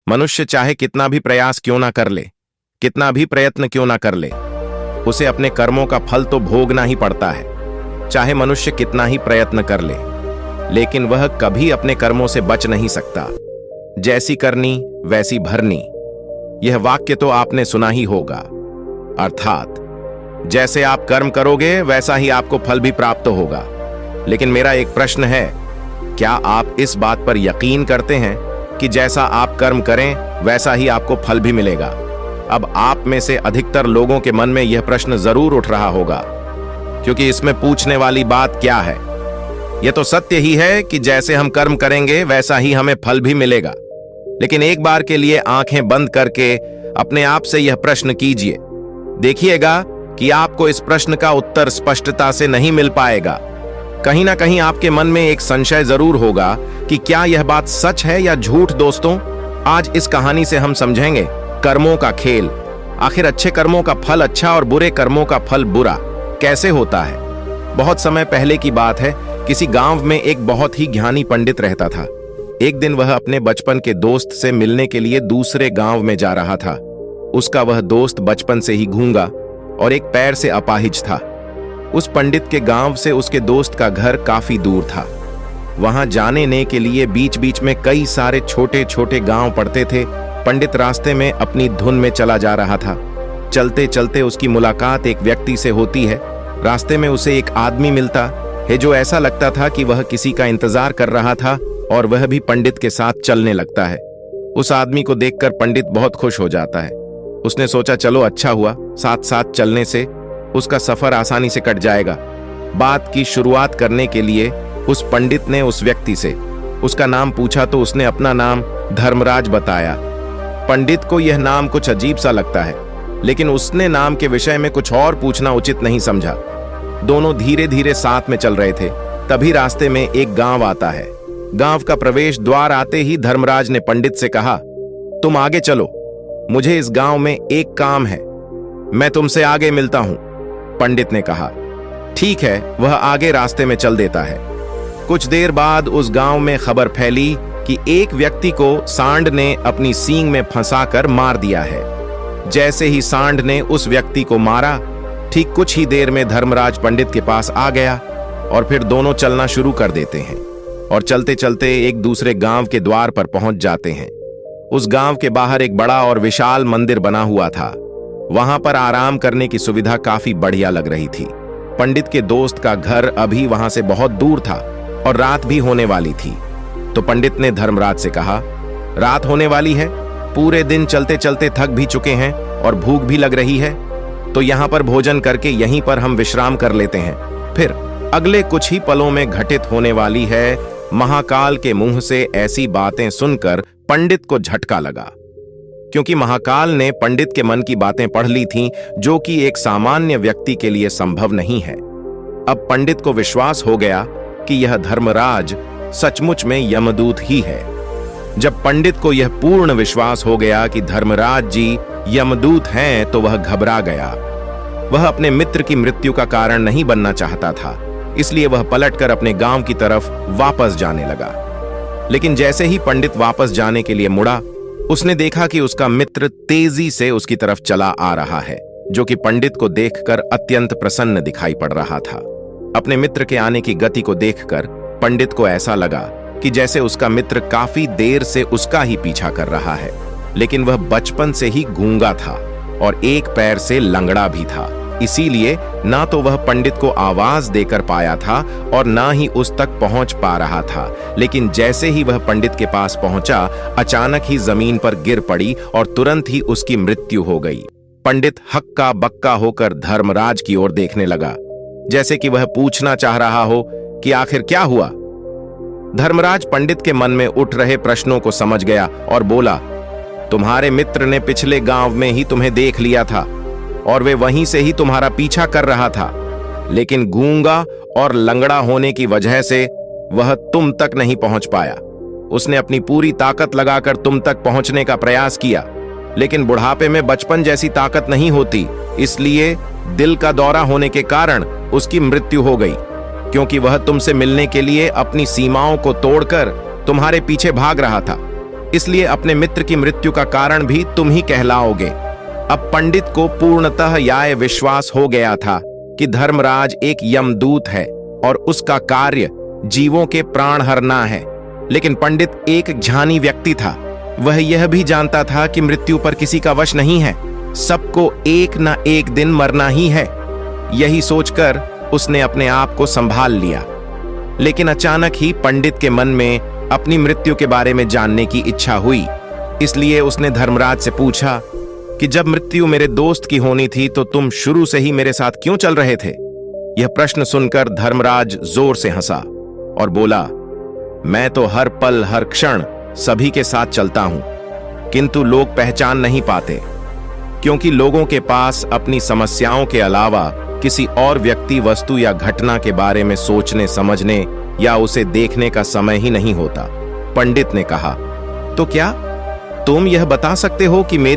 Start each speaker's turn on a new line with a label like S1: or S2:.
S1: मनुष्य चाहे कितना भी प्रयास क्यों ना कर ले, कितना भी प्रयत्न क्यों ना कर ले, उसे अपने कर्मों का फल तो भोगना ही पड़ता है। चाहे मनुष्य कितना ही प्रयत्न कर ले, लेकिन वह कभी अपने कर्मों से बच नहीं सकता। जैसी करनी वैसी भरनी, यह वाक्य तो आपने सुना ही होगा। अर्थात जैसे आप कर्म करोगे वैसा ही आपको फल भी प्राप्त होगा। लेकिन मेरा एक प्रश्न है, क्या आप इस बात पर यकीन करते हैं कि जैसा आप कर्म करें वैसा ही आपको फल भी मिलेगा? अब आप में से अधिकतर लोगों के मन में यह प्रश्न जरूर उठ रहा होगा, क्योंकि इसमें पूछने वाली बात क्या है? यह तो सत्य ही है कि जैसे हम कर्म करेंगे वैसा ही हमें फल भी मिलेगा। लेकिन एक बार के लिए आंखें बंद करके अपने आप से यह प्रश्न कीजिए। देखिएगा कि आपको इस प्रश्न का उत्तर स्पष्टता से नहीं मिल पाएगा। कहीं ना कहीं आपके मन में एक संशय जरूर होगा कि क्या यह बात सच है या झूठ। दोस्तों, आज इस कहानी से हम समझेंगे कर्मों का खेल। आखिर अच्छे कर्मों का फल अच्छा और बुरे कर्मों का फल बुरा कैसे होता है। बहुत समय पहले की बात है, किसी गांव में एक बहुत ही ज्ञानी पंडित रहता था। एक दिन वह अपने बचपन के दोस्त से मिलने के लिए दूसरे गांव में जा रहा था। उसका वह दोस्त बचपन से ही गूंगा और एक पैर से अपाहिज था। उस पंडित के गांव से उसके दोस्त का घर काफी दूर था। वहां जाने के लिए बीच बीच में कई सारे छोटे छोटे गांव पड़ते थे। पंडित रास्ते में अपनी धुन में चला जा रहा था। चलते चलते उसकी मुलाकात एक व्यक्ति से होती है। रास्ते में उसे एक आदमी मिलता है जो ऐसा लगता था कि वह किसी का इंतजार कर रहा था, और वह भी पंडित के साथ चलने लगता है। उस आदमी को देखकर पंडित बहुत खुश हो जाता है। उसने सोचा, चलो अच्छा हुआ, साथ साथ चलने से उसका सफर आसानी से कट जाएगा। बात की शुरुआत करने के लिए उस पंडित ने उस व्यक्ति से उसका नाम पूछा तो उसने अपना नाम धर्मराज बताया। पंडित को यह नाम कुछ अजीब सा लगता है, लेकिन उसने नाम के विषय में कुछ और पूछना उचित नहीं समझा। दोनों धीरे धीरे साथ में चल रहे थे। तभी रास्ते में एक गांव आता है। गांव का प्रवेश द्वार आते ही धर्मराज ने पंडित से कहा, तुम आगे चलो, मुझे इस गांव में एक काम है, मैं तुमसे आगे मिलता हूं। पंडित ने कहा, ठीक है। वह आगे रास्ते में चल देता है। कुछ देर बाद उस गांव में खबर फैली कि एक व्यक्ति को सांड ने अपनी सींग में फंसाकर मार दिया है। जैसे ही सांड ने उस व्यक्ति को मारा, ठीक कुछ ही देर में धर्मराज पंडित के पास आ गया और फिर दोनों चलना शुरू कर देते हैं और चलते चलते एक दूसरे गांव के द्वार पर पहुंच जाते हैं। उस गांव के बाहर एक बड़ा और विशाल मंदिर बना हुआ था। वहां पर आराम करने की सुविधा काफी बढ़िया लग रही थी। पंडित के दोस्त का घर अभी वहां से बहुत दूर था और रात भी होने वाली थी। तो पंडित ने धर्मराज से कहा, रात होने वाली है, पूरे दिन चलते चलते थक भी चुके हैं और भूख भी लग रही है, तो यहाँ पर भोजन करके यहीं पर हम विश्राम कर लेते हैं। फिर अगले कुछ ही पलों में घटित होने वाली है। महाकाल के मुंह से ऐसी बातें सुनकर पंडित को झटका लगा, क्योंकि महाकाल ने पंडित के मन की बातें पढ़ ली थीं, जो कि एक सामान्य व्यक्ति के लिए संभव नहीं है। अब पंडित को विश्वास हो गया कि यह धर्मराज सचमुच में यमदूत ही है। जब पंडित को यह पूर्ण विश्वास हो गया कि धर्मराज जी यमदूत हैं, तो वह घबरा गया। वह अपने मित्र की मृत्यु का कारण नहीं बनना चाहता था, इसलिए वह पलटकर अपने गांव की तरफ वापस जाने लगा। लेकिन जैसे ही पंडित वापस जाने के लिए मुड़ा, उसने देखा कि उसका मित्र तेजी से उसकी तरफ चला आ रहा है, जो कि पंडित को देखकर अत्यंत प्रसन्न दिखाई पड़ रहा था। अपने मित्र के आने की गति को देखकर पंडित को ऐसा लगा कि जैसे उसका मित्र काफी देर से उसका ही पीछा कर रहा है। लेकिन वह बचपन से ही गूंगा था और एक पैर से लंगड़ा भी था, इसीलिए ना तो वह पंडित को आवाज देकर पाया था और ना ही उस तक पहुंच पा रहा था। लेकिन जैसे ही वह पंडित के पास पहुंचा, अचानक ही जमीन पर गिर पड़ी और तुरंत ही उसकी मृत्यु हो गई। पंडित हक्का बक्का होकर धर्मराज की ओर देखने लगा, जैसे कि वह पूछना चाह रहा हो कि आखिर क्या हुआ। धर्मराज पंडित के मन में उठ रहे प्रश्नों को समझ गया और बोला, तुम्हारे मित्र ने पिछले गांव में ही तुम्हें देख लिया था और वे वहीं से ही तुम्हारा पीछा कर रहा था, लेकिन गूंगा और लंगड़ा होने की वजह से वह तुम तक नहीं पहुंच पाया। उसने अपनी पूरी ताकत लगाकर तुम तक पहुंचने का प्रयास किया, लेकिन बुढ़ापे में बचपन जैसी ताकत नहीं होती, इसलिए दिल का दौरा होने के कारण उसकी मृत्यु हो गई, क्योंकि वह तुमसे मिलने के लिए अपनी सीमाओं को तोड़कर तुम्हारे पीछे भाग रहा था। इसलिए अपने मित्र की मृत्यु का कारण भी तुम ही कहलाओगे। अब पंडित को पूर्णतः यह विश्वास हो गया था कि धर्मराज एक यमदूत है और उसका कार्य जीवों के प्राण हरना है। लेकिन पंडित एक ज्ञानी व्यक्ति था। वह यह भी जानता था कि मृत्यु पर किसी का वश नहीं है, सबको एक ना एक दिन मरना ही है। यही सोचकर उसने अपने आप को संभाल लिया। लेकिन अचानक ही पंडित के मन में अपनी मृत्यु के बारे में जानने की इच्छा हुई। इसलिए उसने धर्मराज से पूछा कि जब मृत्यु मेरे दोस्त की होनी थी तो तुम शुरू से ही मेरे साथ क्यों चल रहे थे? यह प्रश्न सुनकर धर्मराज जोर से हंसा और बोला, मैं तो हर पल हर क्षण सभी के साथ चलता हूं, किंतु लोग पहचान नहीं पाते, क्योंकि लोगों के पास अपनी समस्याओं के अलावा किसी और व्यक्ति, वस्तु या घटना के बारे में सोचने समझने या उसे देखने का समय ही नहीं होता। पंडित ने कहा, तो क्या तुम यह बता सकते हो कि मेरी